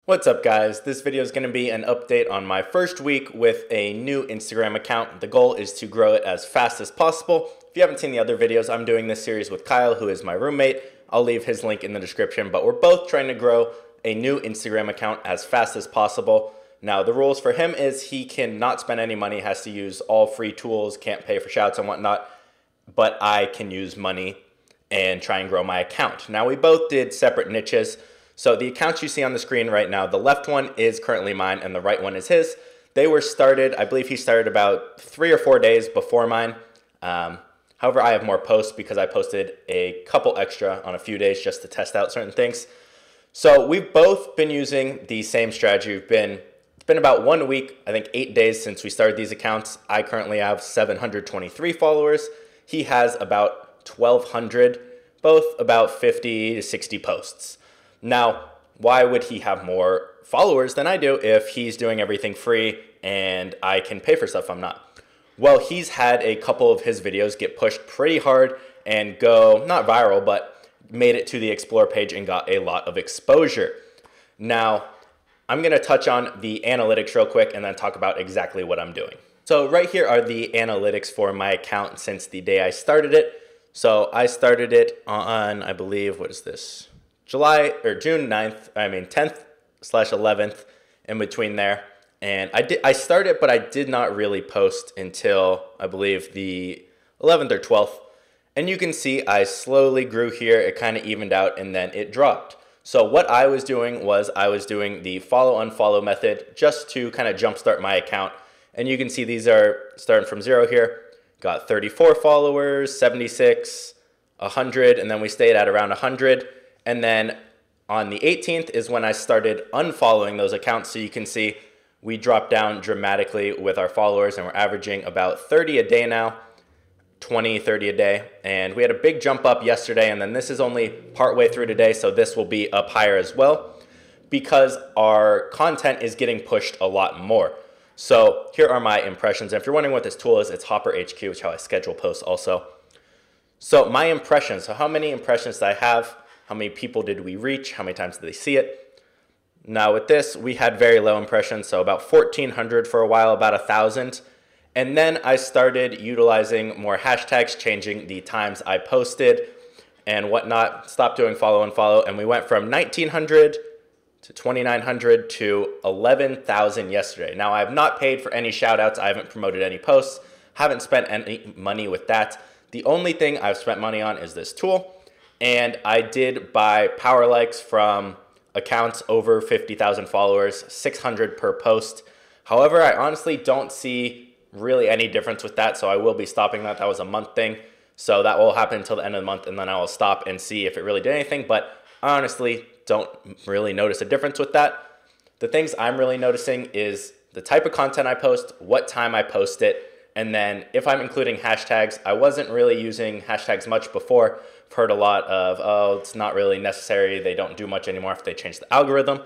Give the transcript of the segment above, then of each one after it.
What's up, guys? This video is going to be an update on my first week with a new Instagram account. The goal is to grow it as fast as possible. If you haven't seen the other videos, I'm doing this series with Kyle, who is my roommate. I'll leave his link in the description, but we're both trying to grow a new Instagram account as fast as possible. Now, the rules for him is he cannot spend any money, has to use all free tools, can't pay for shouts and whatnot, but I can use money and try and grow my account. Now, we both did separate niches. So the accounts you see on the screen right now, the left one is currently mine and the right one is his. They were started, I believe he started about 3 or 4 days before mine. However, I have more posts because I posted a couple extra on a few days just to test out certain things. So we've both been using the same strategy. It's been about 1 week, I think 8 days since we started these accounts. I currently have 723 followers. He has about 1,200, both about 50 to 60 posts. Now, why would he have more followers than I do if he's doing everything free and I can pay for stuff I'm not? Well, he's had a couple of his videos get pushed pretty hard and go, not viral, but made it to the Explore page and got a lot of exposure. Now, I'm going to touch on the analytics real quick and then talk about exactly what I'm doing. So right here are the analytics for my account since the day I started it. So I started it on, I believe, what is this? June 10th/11th, in between there. And I started, but I did not really post until, I believe, the 11th or 12th. And you can see I slowly grew here. It kind of evened out and then it dropped. So what I was doing was I was doing the follow-unfollow method just to kind of jumpstart my account. And you can see these are starting from 0 here. Got 34 followers, 76, 100, and then we stayed at around 100. And then on the 18th is when I started unfollowing those accounts. So you can see we dropped down dramatically with our followers and we're averaging about 30 a day now, 20, 30 a day. And we had a big jump up yesterday, and then this is only partway through today, so this will be up higher as well because our content is getting pushed a lot more. So here are my impressions. And if you're wondering what this tool is, it's Hopper HQ, which is how I schedule posts also. So my impressions, so how many impressions did I have? How many people did we reach? How many times did they see it? Now with this, we had very low impressions, so about 1,400 for a while, about 1,000. And then I started utilizing more hashtags, changing the times I posted and whatnot. Stopped doing follow, and we went from 1,900 to 2,900 to 11,000 yesterday. Now I have not paid for any shout outs. I haven't promoted any posts, haven't spent any money with that. The only thing I've spent money on is this tool. And I did buy power likes from accounts over 50,000 followers, 600 per post. However, I honestly don't see really any difference with that, so I will be stopping that. That was a month thing, so that will happen until the end of the month, and then I will stop and see if it really did anything, but I honestly don't really notice a difference with that. The things I'm really noticing is the type of content I post, what time I post it, and then if I'm including hashtags. I wasn't really using hashtags much before. I've heard a lot of, oh, it's not really necessary. They don't do much anymore if they change the algorithm.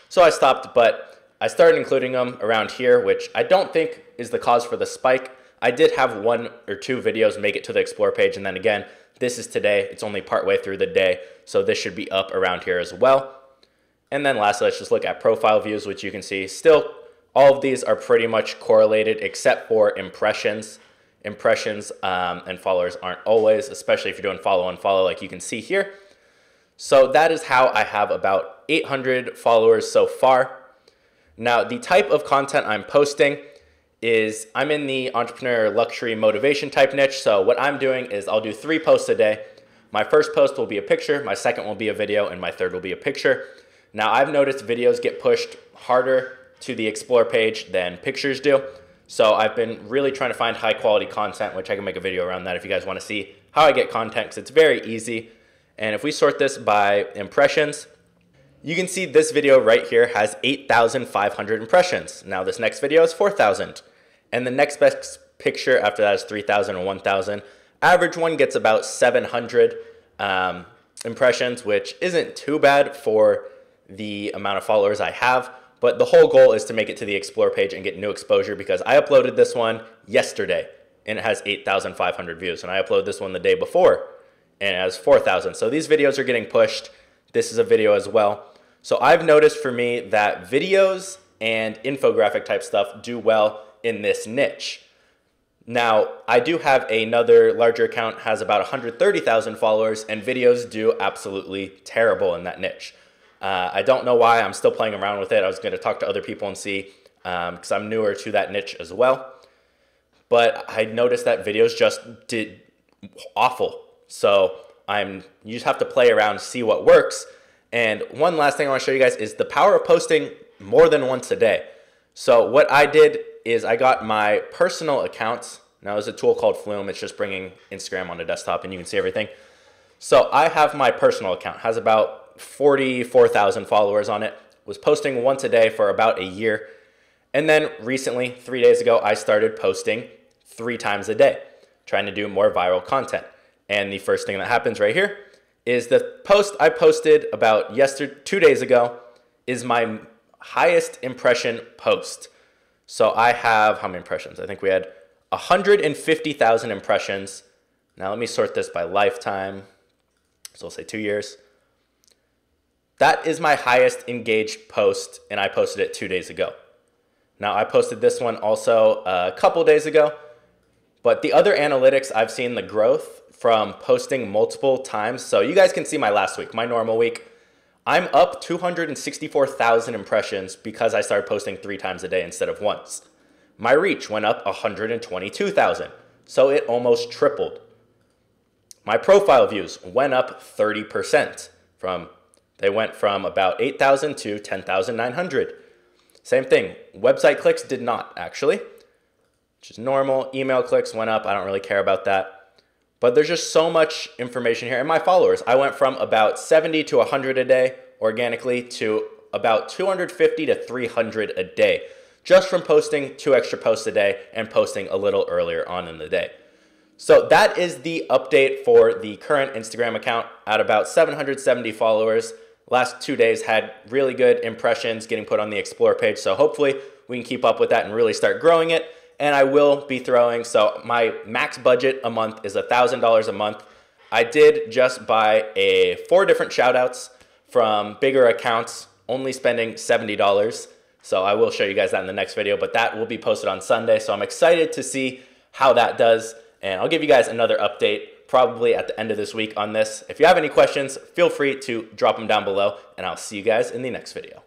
So I stopped, but I started including them around here, which I don't think is the cause for the spike. I did have 1 or 2 videos make it to the Explore page. And then again, this is today. It's only partway through the day. So this should be up around here as well. And then lastly, let's just look at profile views, which you can see still all of these are pretty much correlated except for impressions. Impressions and followers aren't always, especially if you're doing follow like you can see here. So that is how I have about 800 followers so far. Now, the type of content I'm posting is I'm in the entrepreneur luxury motivation type niche. So what I'm doing is I'll do 3 posts a day. My first post will be a picture, my second will be a video, and my third will be a picture. Now, I've noticed videos get pushed harder to the Explore page than pictures do. So I've been really trying to find high quality content, which I can make a video around that if you guys want to see how I get content, because it's very easy. And if we sort this by impressions, you can see this video right here has 8,500 impressions. Now this next video is 4,000. And the next best picture after that is 3,000 and 1,000. Average one gets about 700 impressions, which isn't too bad for the amount of followers I have. But the whole goal is to make it to the Explore page and get new exposure, because I uploaded this one yesterday and it has 8,500 views. And I uploaded this one the day before and it has 4,000. So these videos are getting pushed. This is a video as well. So I've noticed for me that videos and infographic type stuff do well in this niche. Now, I do have another larger account, has about 130,000 followers, and videos do absolutely terrible in that niche. I don't know why. I'm still playing around with it. I was going to talk to other people and see, because I'm newer to that niche as well. But I noticed that videos just did awful. So you just have to play around, see what works. And one last thing I want to show you guys is the power of posting more than once a day. So what I did is I got my personal accounts. Now there's a tool called Flume. It's just bringing Instagram on the desktop and you can see everything. So I have my personal account, has about 44,000 followers on it, was posting once a day for about a year. And then recently, 3 days ago, I started posting 3 times a day, trying to do more viral content. And the first thing that happens right here is the post I posted about 2 days ago is my highest impression post. So I have, how many impressions? I think we had 150,000 impressions. Now let me sort this by lifetime. So we'll say 2 years. That is my highest engaged post, and I posted it 2 days ago. Now I posted this one also a couple days ago, but the other analytics, I've seen the growth from posting multiple times. So you guys can see my last week, my normal week. I'm up 264,000 impressions because I started posting 3 times a day instead of once. My reach went up 122,000, so it almost tripled. My profile views went up 30%. They went from about 8,000 to 10,900. Same thing, website clicks did not actually, which is normal. Email clicks went up, I don't really care about that. But there's just so much information here. And my followers, I went from about 70 to 100 a day organically to about 250 to 300 a day, just from posting 2 extra posts a day and posting a little earlier on in the day. So that is the update for the current Instagram account at about 770 followers. Last 2 days had really good impressions getting put on the Explore page. So hopefully we can keep up with that and really start growing it. And I will be throwing, so my max budget a month is $1,000 a month. I did just buy 4 different shout outs from bigger accounts, only spending $70. So I will show you guys that in the next video, but that will be posted on Sunday. So I'm excited to see how that does. And I'll give you guys another update probably at the end of this week on this. If you have any questions, feel free to drop them down below, and I'll see you guys in the next video.